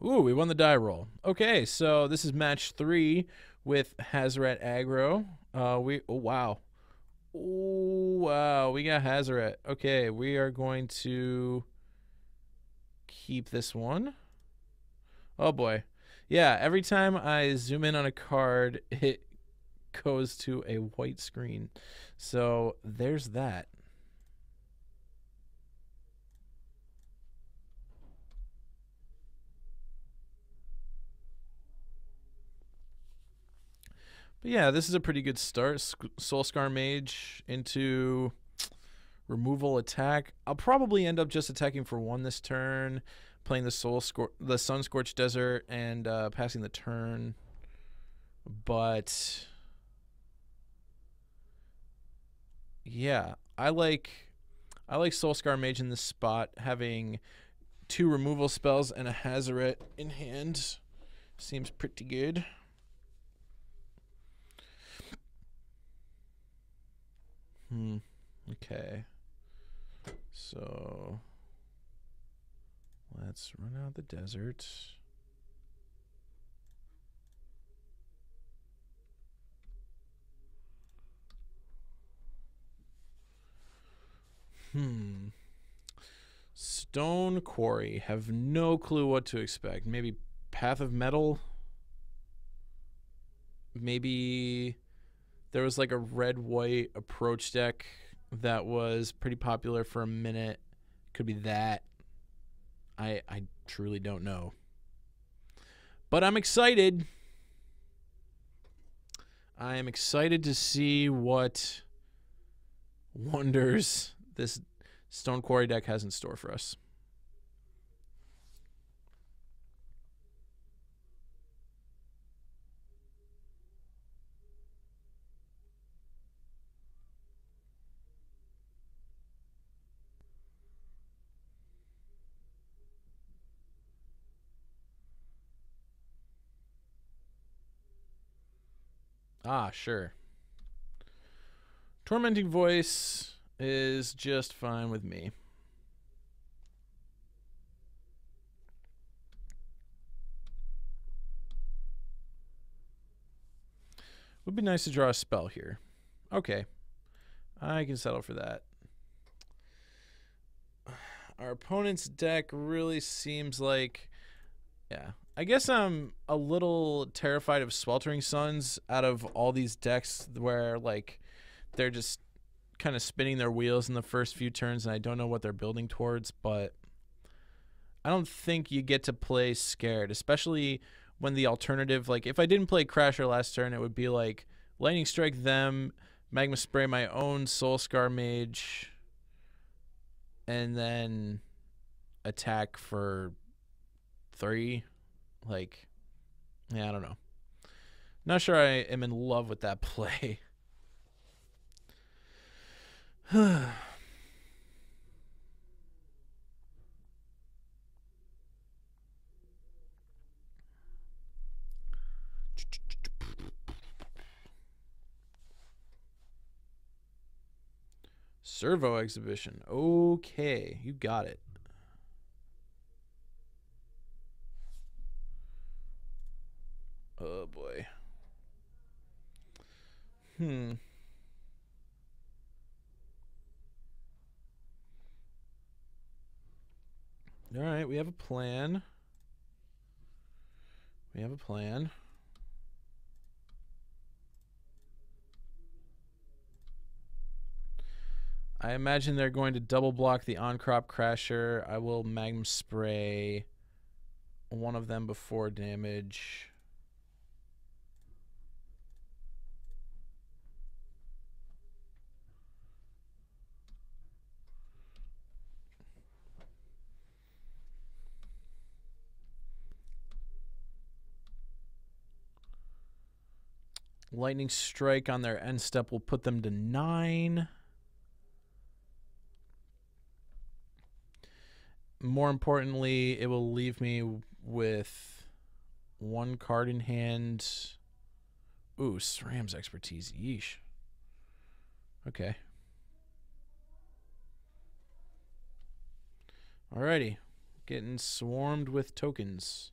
Ooh, we won the die roll. Okay, so this is match 3 with Hazoret Aggro. Oh wow. Oh wow, we got Hazoret. Okay, we are going to keep this one. Oh boy. Yeah, every time I zoom in on a card, it goes to a white screen. So there's that. But yeah, this is a pretty good start. Soulscar Mage into removal attack. I'll probably end up just attacking for 1 this turn, playing the Sunscorched Desert, and passing the turn. But yeah, I like Soulscar Mage in this spot, having 2 removal spells and a Hazoret in hand. Seems pretty good. Okay. So let's run out the desert. Stone Quarry. Have no clue what to expect. Maybe Path of Metal. Maybe there was like a red-white approach deck that was pretty popular for a minute. Could be that. I truly don't know. But I'm excited. I am excited to see what wonders this Stone Quarry deck has in store for us. Ah, sure. Tormenting Voice is just fine with me. Would be nice to draw a spell here. Okay. I can settle for that. Our opponent's deck really seems like... Yeah. I guess I'm a little terrified of Sweltering Suns out of all these decks where, like, they're just kind of spinning their wheels in the first few turns and I don't know what they're building towards, but I don't think you get to play scared, especially when the alternative, like, if I didn't play Crasher last turn, it would be like Lightning Strike them, Magma Spray my own Soulscar Mage, and then attack for 3. Like, yeah, I don't know. Not sure I am in love with that play. Servo Exhibition. Okay, you got it. Oh boy. All right, we have a plan. We have a plan. I imagine they're going to double block the on-crop Crasher. I will Magnum Spray one of them before damage. Lightning Strike on their end step will put them to 9. More importantly, it will leave me with 1 card in hand. Ooh, SRAM's Expertise. Yeesh. Okay. Alrighty. Getting swarmed with tokens.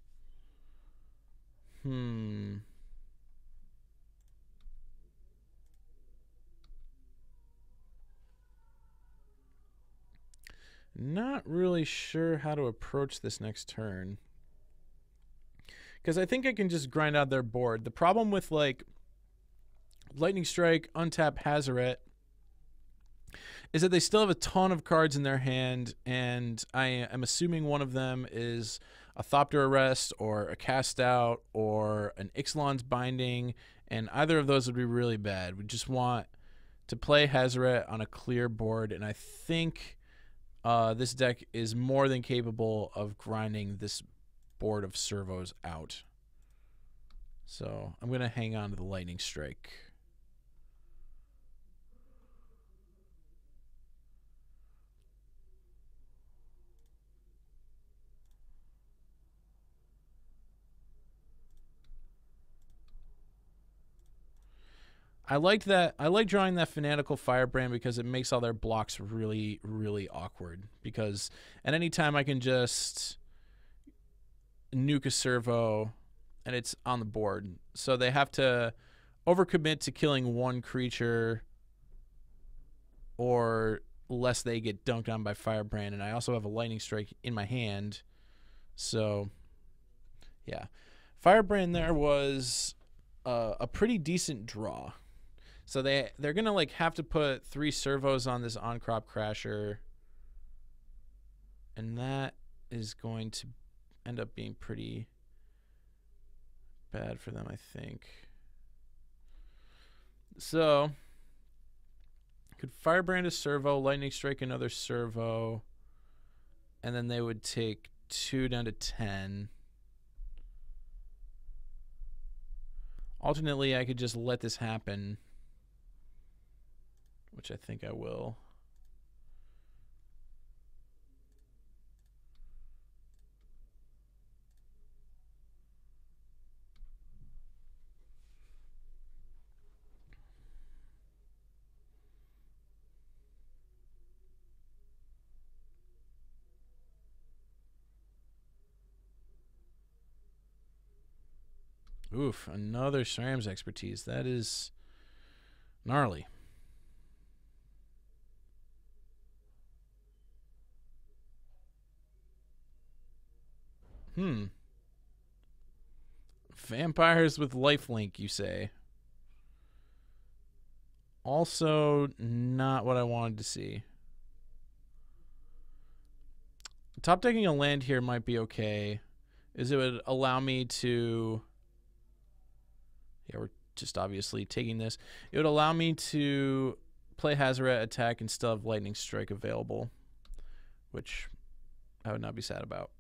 Not really sure how to approach this next turn. Because I think I can just grind out their board. The problem with, like, Lightning Strike, untap Hazoret is that they still have a ton of cards in their hand, and I am assuming one of them is a Thopter Arrest or a Cast Out or an Ixalan's Binding, and either of those would be really bad. We just want to play Hazoret on a clear board, and I think this deck is more than capable of grinding this board of servos out. So I'm going to hang on to the Lightning Strike. I like that. I like drawing that Fanatical Firebrand because it makes all their blocks really, really awkward. Because at any time I can just nuke a servo and it's on the board. So they have to overcommit to killing one creature or lest they get dunked on by Firebrand. And I also have a Lightning Strike in my hand. So, yeah. Firebrand there was a pretty decent draw. So they're going to, like, have to put 3 servos on this on-crop Crasher. And that is going to end up being pretty bad for them, I think. So could Firebrand a servo, Lightning Strike another servo, and then they would take 2 down to 10. Alternately, I could just let this happen, which I think I will. Oof, another SRAM's Expertise. That is gnarly. Vampires with lifelink, you say? Also not what I wanted to see. Top decking a land here might be okay. It would allow me to... Yeah, we're just obviously taking this. It would allow me to play Hazoret, attack, and still have Lightning Strike available, which I would not be sad about.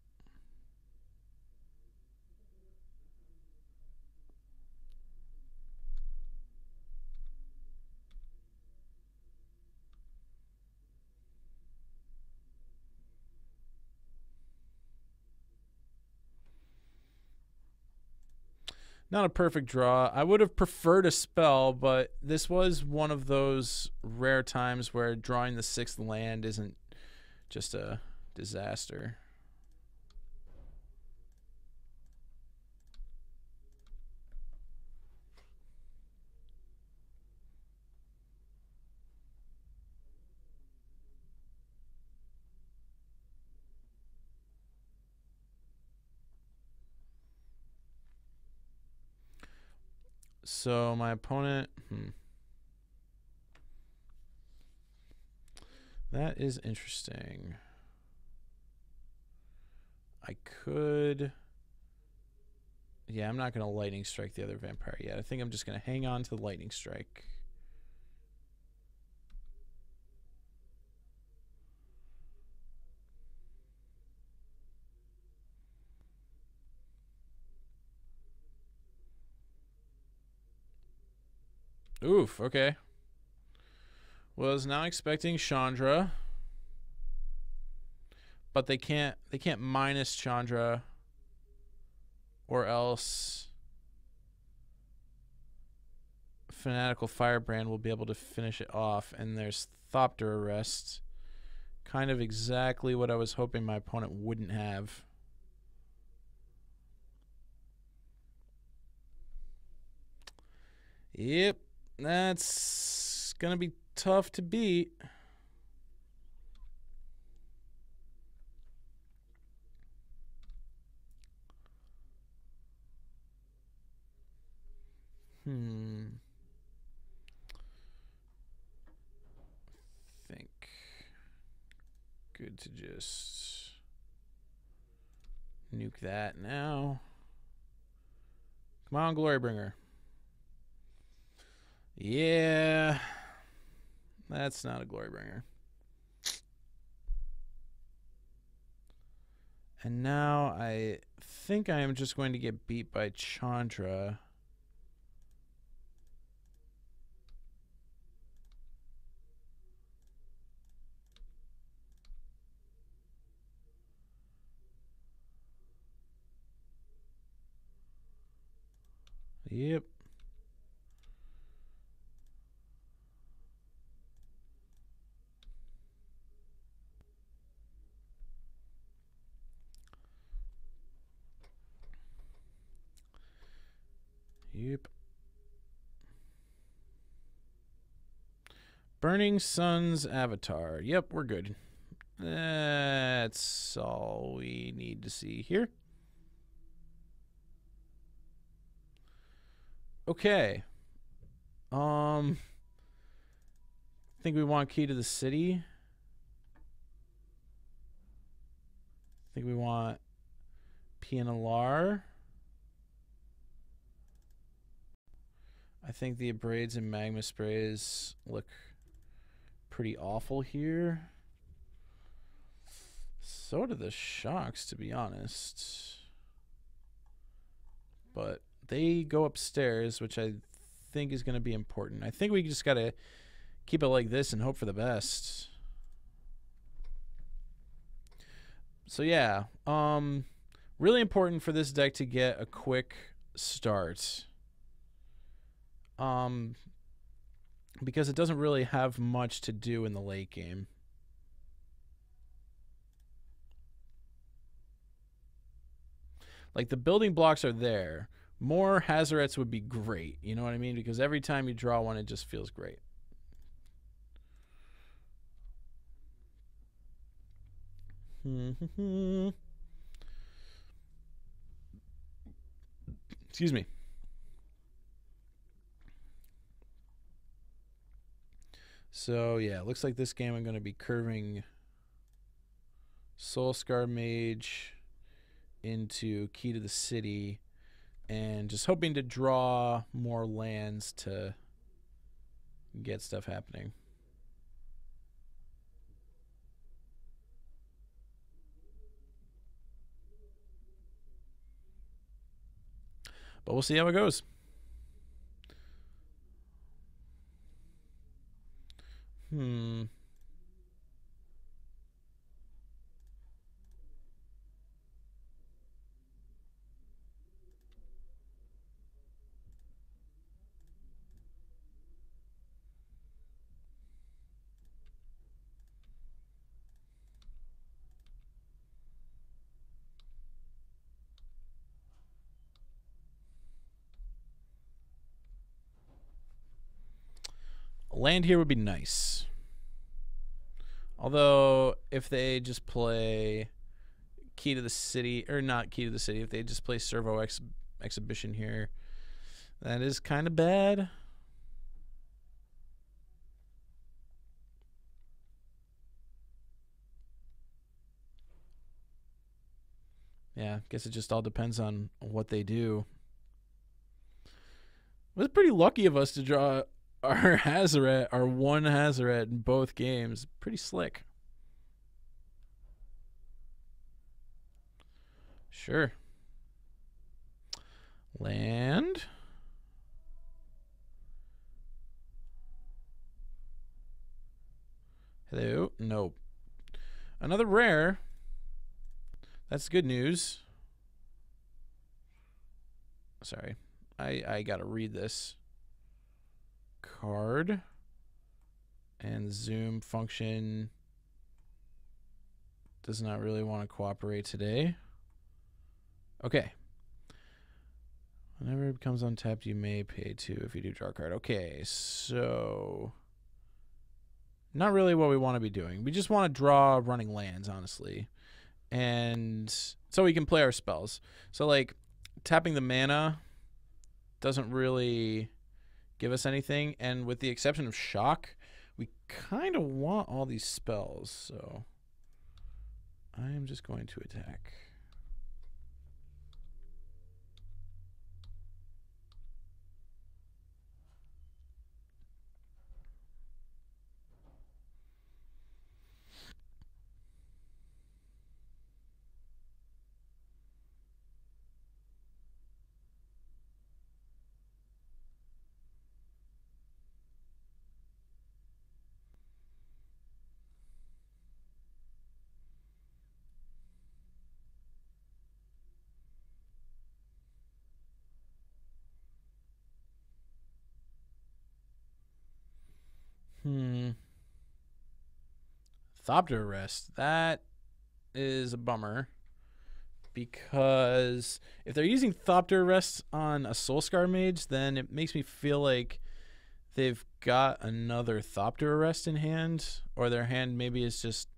Not a perfect draw. I would have preferred a spell, but this was one of those rare times where drawing the 6th land isn't just a disaster. So my opponent, that is interesting. I could, yeah, I'm not going to Lightning Strike the other Vampire yet. I think I'm just going to hang on to the Lightning Strike. Oof, okay. Was now expecting Chandra, but they can't minus Chandra, or else Fanatical Firebrand will be able to finish it off. And there's Thopter Arrest, kind of exactly what I was hoping my opponent wouldn't have. Yep, that's gonna be tough to beat. Think good to just nuke that now. Come on, Glorybringer. Yeah, that's not a Glorybringer. And now I think I am just going to get beat by Chandra. Yep. Yep. Burning Sun's Avatar. Yep, we're good. That's all we need to see here. Okay. I think we want Key to the City. I think we want PNLR. I think the Abrades and Magma Sprays look pretty awful here. So do the Shocks, to be honest. But they go upstairs, which I think is going to be important. I think we just got to keep it like this and hope for the best. So yeah, really important for this deck to get a quick start. Because it doesn't really have much to do in the late game. Like, the building blocks are there. More Hazorets would be great, you know what I mean? Because every time you draw one, it just feels great. Excuse me. So, yeah, looks like this game I'm going to be curving Soulscar Mage into Key to the City and just hoping to draw more lands to get stuff happening. But we'll see how it goes. Land here would be nice. Although, if they just play Key to the City, or not Key to the City, if they just play Servo Exhibition here, that is kind of bad. Yeah, guess it just all depends on what they do. It was pretty lucky of us to draw our Hazoret, our one Hazoret in both games. Pretty slick. Sure. Land. Hello? Nope. Another rare. That's good news. Sorry. I gotta read this. Card. And zoom function does not really want to cooperate today. Okay. Whenever it becomes untapped, you may pay 2 if you do draw a card. Okay, so not really what we want to be doing. We just want to draw running lands, honestly. And so we can play our spells. So, like, tapping the mana doesn't really give us anything. And with the exception of Shock, we kind of want all these spells. So I am just going to attack. Thopter Arrest. That is a bummer. Because if they're using Thopter Arrest on a Soulscar Mage, then it makes me feel like they've got another Thopter Arrest in hand. Or their hand maybe is just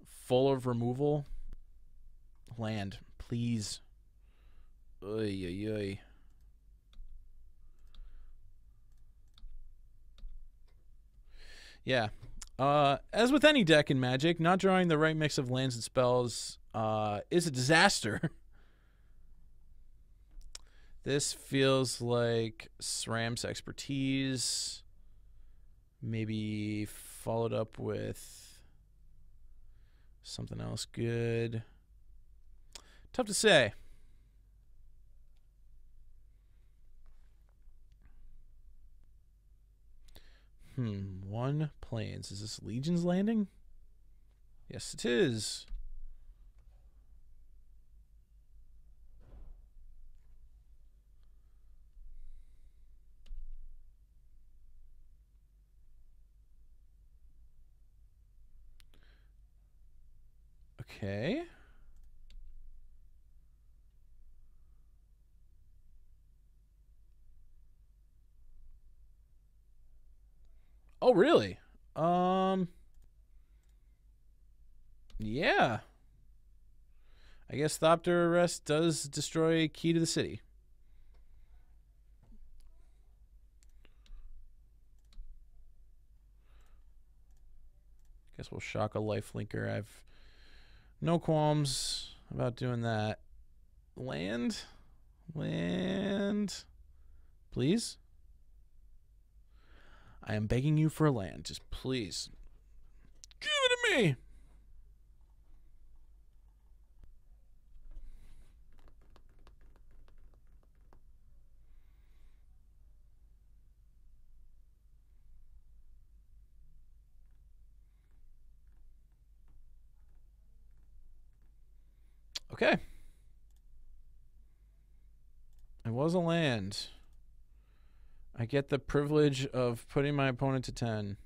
full of removal. Land, please. Oy, oy, oy. Yeah. As with any deck in Magic, not drawing the right mix of lands and spells is a disaster. This feels like SRAM's Expertise. Maybe followed up with something else good. Tough to say. One Plains. Is this Legion's Landing? Yes, it is. Okay. Oh, really? Yeah. I guess Thopter Arrest does destroy Key to the City. Guess we'll shock a lifelinker. I've no qualms about doing that. Land? Land? Please? I am begging you for a land. Just please. Give it to me! Okay. It was a land. I get the privilege of putting my opponent to 10.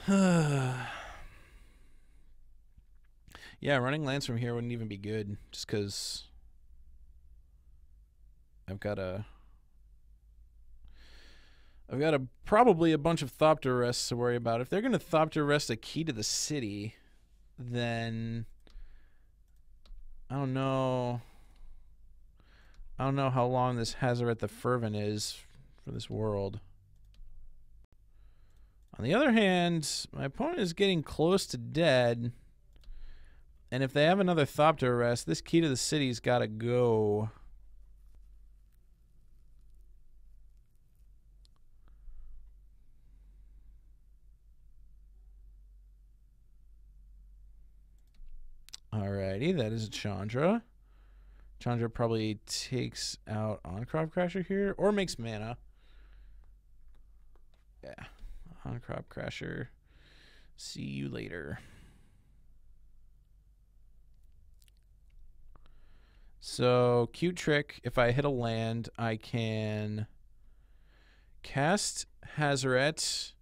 Yeah, running lands from here wouldn't even be good, just because I've got probably a bunch of Thopter Arrests to worry about. If they're going to Thopter Arrest a Key to the City, then I don't know how long this Hazoret the Fervent is for this world. On the other hand, my opponent is getting close to dead. And if they have another Thopter Arrest, this Key to the City's got to go. Alrighty, that is a Chandra. Chandra probably takes out On-Crop Crasher here, or makes mana. Yeah, On-Crop Crasher. See you later. So, cute trick. If I hit a land, I can cast Hazoret,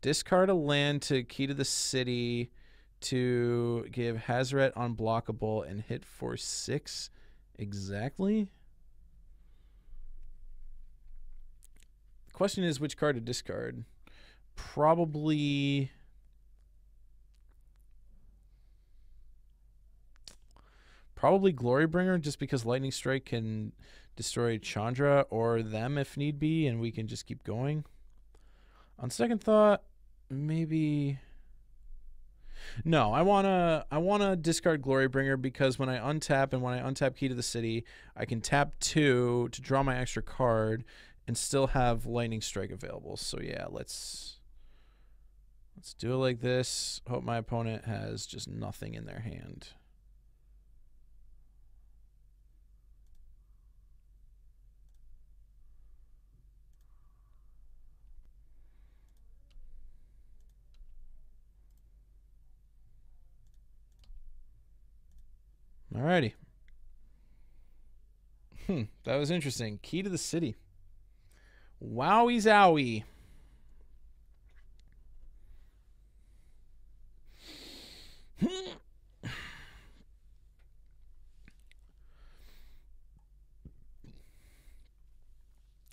Discard a land to Key to the City to give Hazoret unblockable and hit for 6 exactly. The question is which card to discard. Probably Glorybringer, just because Lightning Strike can destroy Chandra or them if need be, and we can just keep going. On second thought, maybe no. I wanna discard Glorybringer because when I untap Key to the City, I can tap 2 to draw my extra card and still have Lightning Strike available. So yeah, let's do it like this. Hope my opponent has just nothing in their hand. Alrighty. That was interesting. Key to the City. Wowie zowie.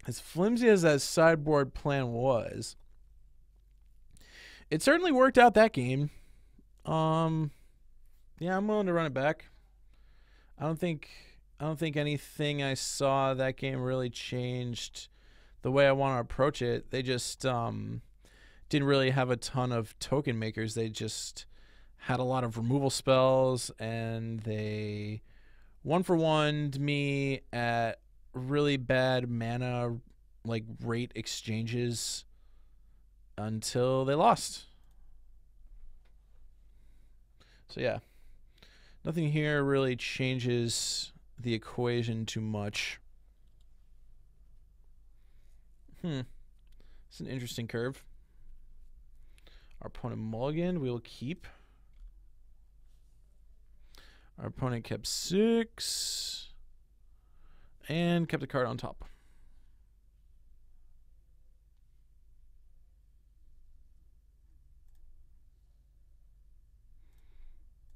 As flimsy as that sideboard plan was, it certainly worked out that game. Yeah, I'm willing to run it back. I don't think anything I saw that game really changed the way I want to approach it. They just didn't really have a ton of token makers. They just had a lot of removal spells, and they 1-for-1'd me at really bad mana like rate exchanges until they lost. So yeah, nothing here really changes the equation too much. It's an interesting curve. Our opponent mulliganed. We will keep. Our opponent kept 6 and kept a card on top.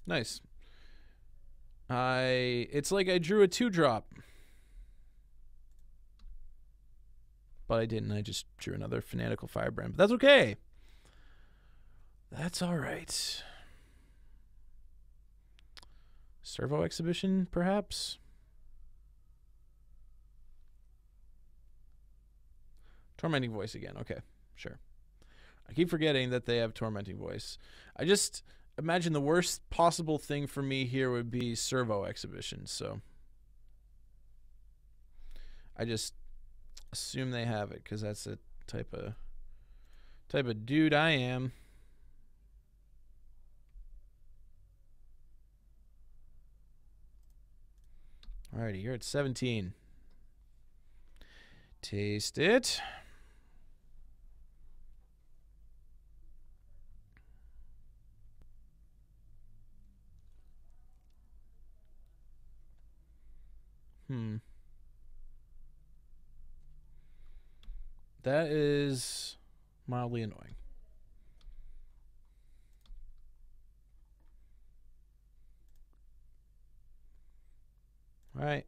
Nice. It's like I drew a 2-drop. But I didn't. I just drew another Fanatical Firebrand. But that's okay. That's all right. Servo Exhibition, perhaps? Tormenting Voice again. Okay, sure. I keep forgetting that they have Tormenting Voice. I just imagine the worst possible thing for me here would be Servo Exhibition, so I just assume they have it because that's the type of dude I am. Alrighty, you're at 17. Taste it. That is mildly annoying. All right,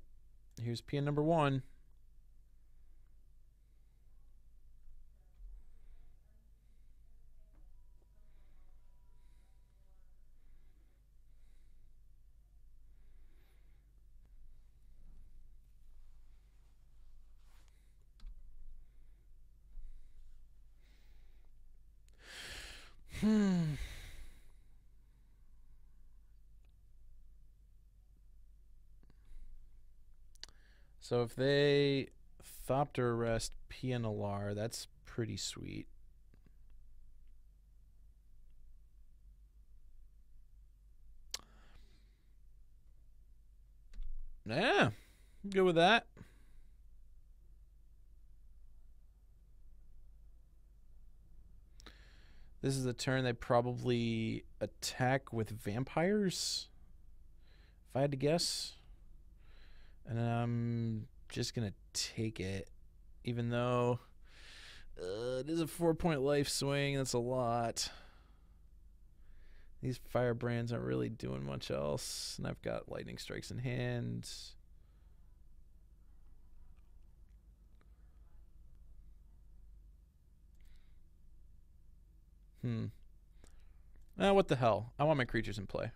here's PN number 1. So if they Thopter Arrest PNLR, that's pretty sweet. Yeah, I'm good with that. This is the turn they probably attack with vampires, if I had to guess. And I'm just going to take it, even though It is a 4-point life swing. That's a lot. These firebrands aren't really doing much else. And I've got lightning strikes in hand. What the hell? I want my creatures in play.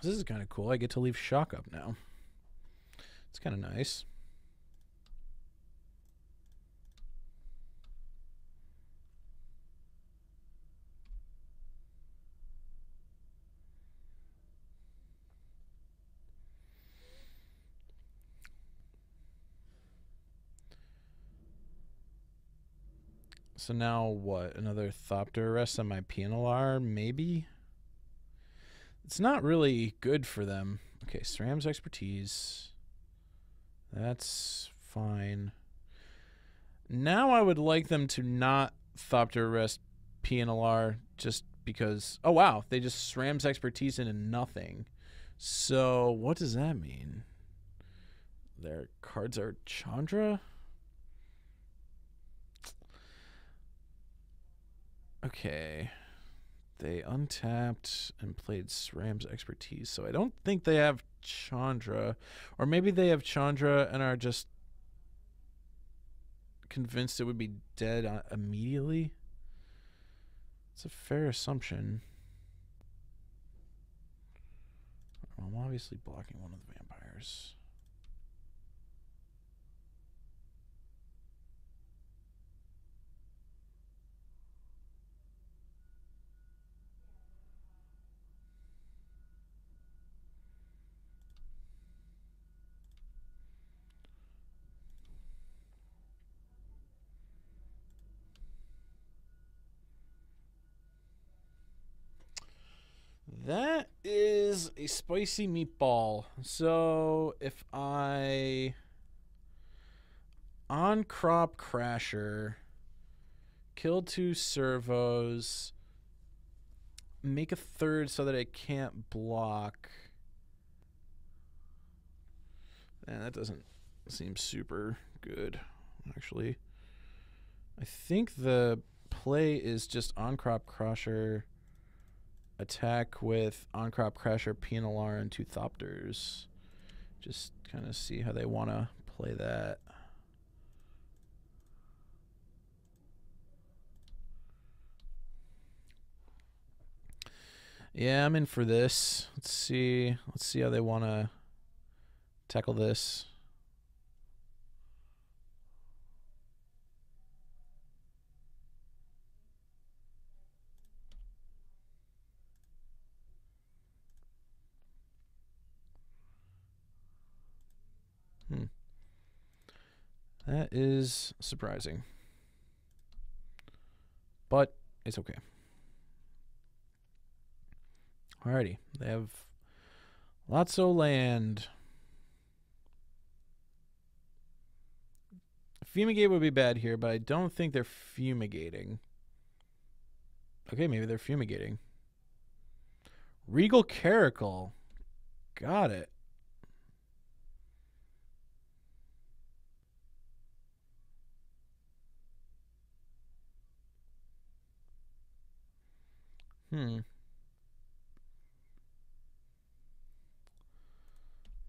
This is kind of cool. I get to leave shock up now. It's kind of nice. So now what? Another Thopter arrest on my PNLR? Maybe? It's not really good for them. Okay, SRAM's expertise. That's fine. Now I would like them to not Thopter arrest PNLR just because... Oh, wow. They just SRAM's expertise into nothing. So what does that mean? Their cards are Chandra? Okay. They untapped and played SRAM's expertise, so I don't think they have Chandra. Or maybe they have Chandra and are just convinced it would be dead immediately. It's a fair assumption. I'm obviously blocking one of the vampires. That is a spicy meatball. So if I on crop crasher, kill 2 servos, make a 3rd so that I can't block. Man, that doesn't seem super good, actually. I think the play is just on crop crusher, attack with on crop crasher, PNLR, and 2 Thopters. Just kind of see how they want to play that. Yeah, I'm in for this. Let's see how they want to tackle this. That is surprising. But it's okay. Alrighty. They have lots of land. Fumigate would be bad here, but I don't think they're fumigating. Okay, maybe they're fumigating. Regal Caracal. Got it.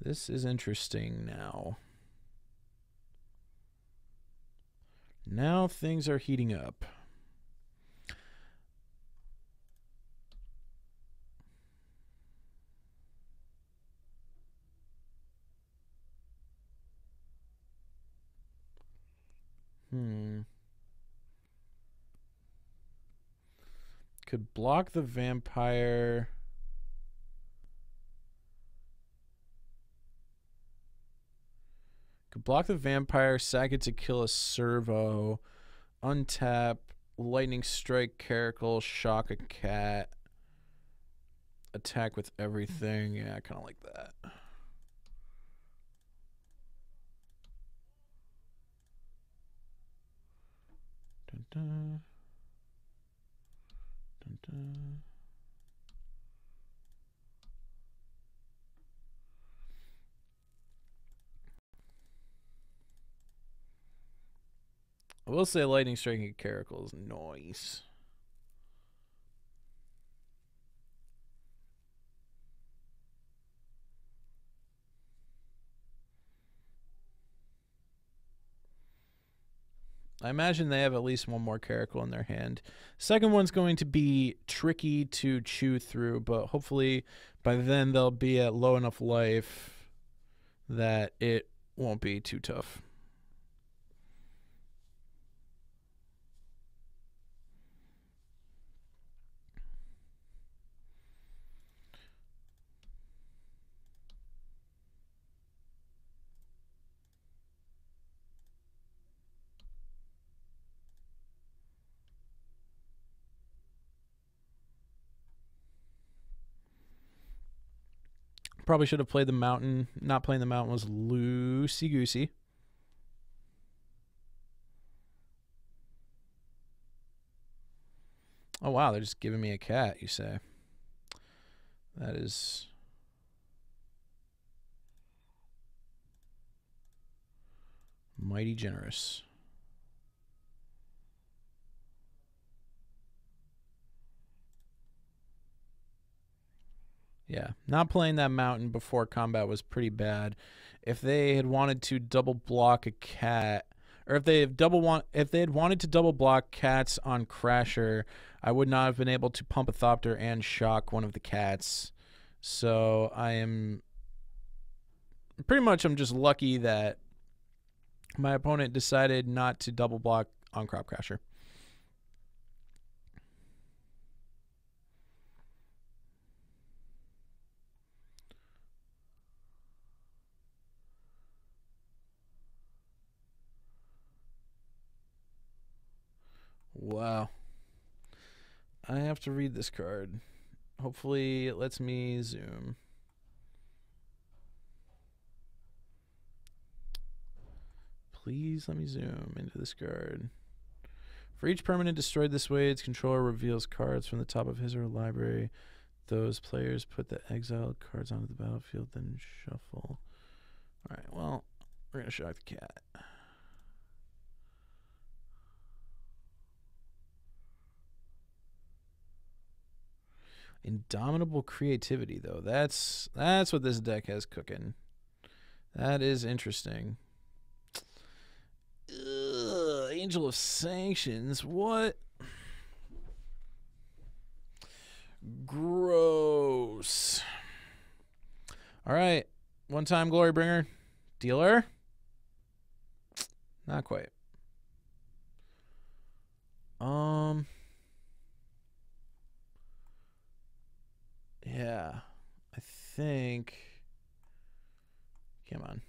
This is interesting now. Now things are heating up. Could block the vampire. Could block the vampire, sack it to kill a servo, untap, lightning strike, caracal, shock a cat, attack with everything. Yeah, I kind of like that. Dun, dun. I will say Lightning Strike and Caracal is nice. I imagine they have at least one more Caracal in their hand. Second one's going to be tricky to chew through, but hopefully by then they'll be at low enough life that it won't be too tough. Probably should have played the mountain. Not playing the mountain was loosey-goosey. Oh, wow. They're just giving me a cat, you say. That is mighty generous. Yeah, not playing that mountain before combat was pretty bad. If they had wanted to double block a cat, or if they had wanted to double block cats on Crasher, I would not have been able to pump a Thopter and shock one of the cats. So I'm just lucky that my opponent decided not to double block on Crop Crasher. Wow. I have to read this card. Hopefully it lets me zoom. Please let me zoom into this card. For each permanent destroyed this way, its controller reveals cards from the top of his or her library. Those players put the exiled cards onto the battlefield, then shuffle. All right, well, we're going to shock the cat. Indomitable creativity, though. That's what this deck has cooking. That is interesting. Ugh, Angel of Sanctions. What? Gross. All right. One-time Glorybringer. Dealer? Not quite. Yeah. I think... Come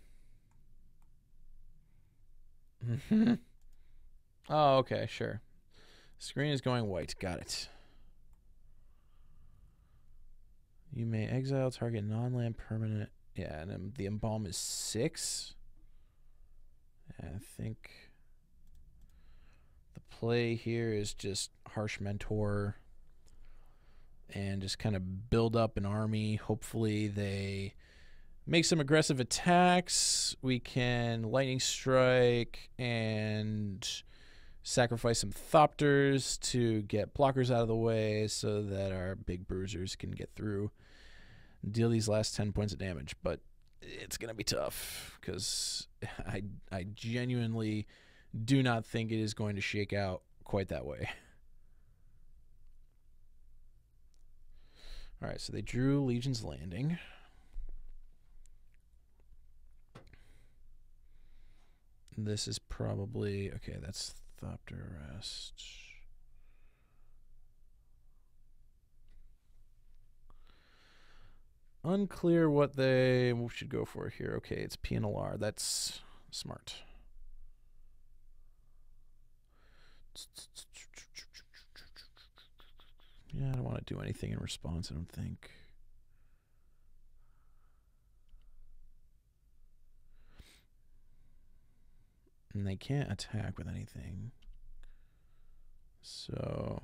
on. Oh, okay, sure. Screen is going white. Got it. You may exile target non-land permanent. Yeah, and the embalm is 6. I think the play here is just Harsh Mentor and just kind of build up an army. Hopefully they make some aggressive attacks. We can Lightning Strike and sacrifice some Thopters to get blockers out of the way so that our big bruisers can get through. Deal these last 10 points of damage, but it's going to be tough because I genuinely do not think it is going to shake out quite that way. All right, so they drew Legion's Landing. This is probably... Okay, that's Thopter Arrest. Unclear what they should go for here. Okay, it's PNLR. That's smart. Yeah, I don't want to do anything in response, I don't think. And they can't attack with anything. So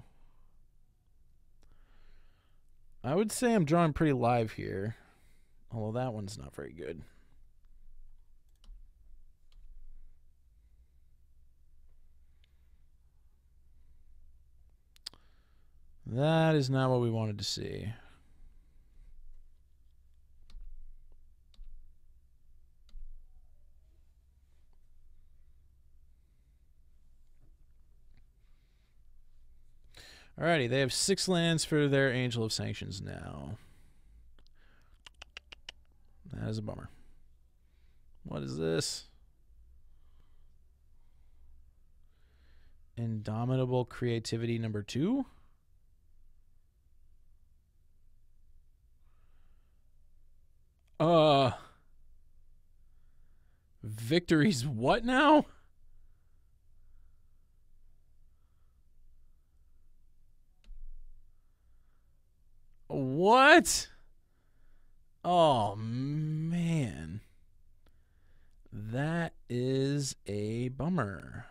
I would say I'm drawing pretty live here, although that one's not very good. That is not what we wanted to see. Alrighty, they have 6 lands for their Angel of Sanctions now. That is a bummer. What is this? Indomitable Creativity number 2? Victories what now? What? Oh, man. That is a bummer.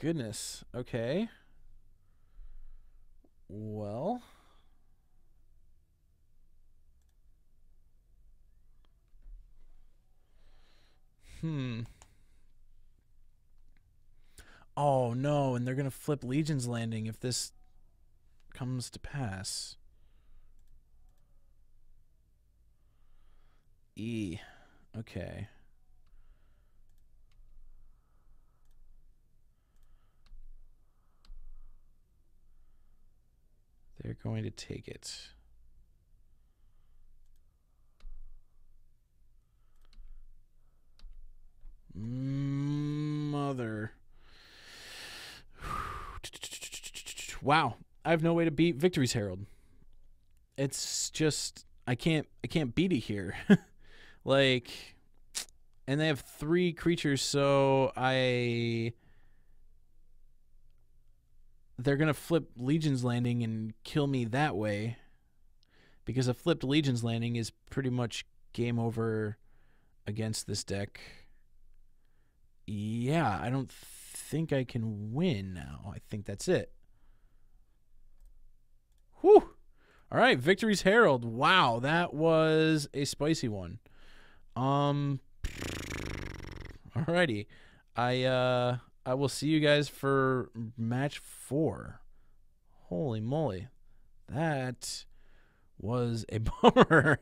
Goodness. Okay. Well. Oh, no, and they're going to flip Legion's Landing if this comes to pass. Okay. They're going to take it. Mother. Wow. I have no way to beat Victory's Herald. It's just I can't beat it here. Like, and they have 3 creatures, so they're going to flip Legion's Landing and kill me that way, because a flipped Legion's Landing is pretty much game over against this deck. Yeah, I don't think I can win now. I think that's it. Whew. All right, Victory's Herald. Wow, that was a spicy one. Alrighty. I will see you guys for match 4. Holy moly. That was a bummer.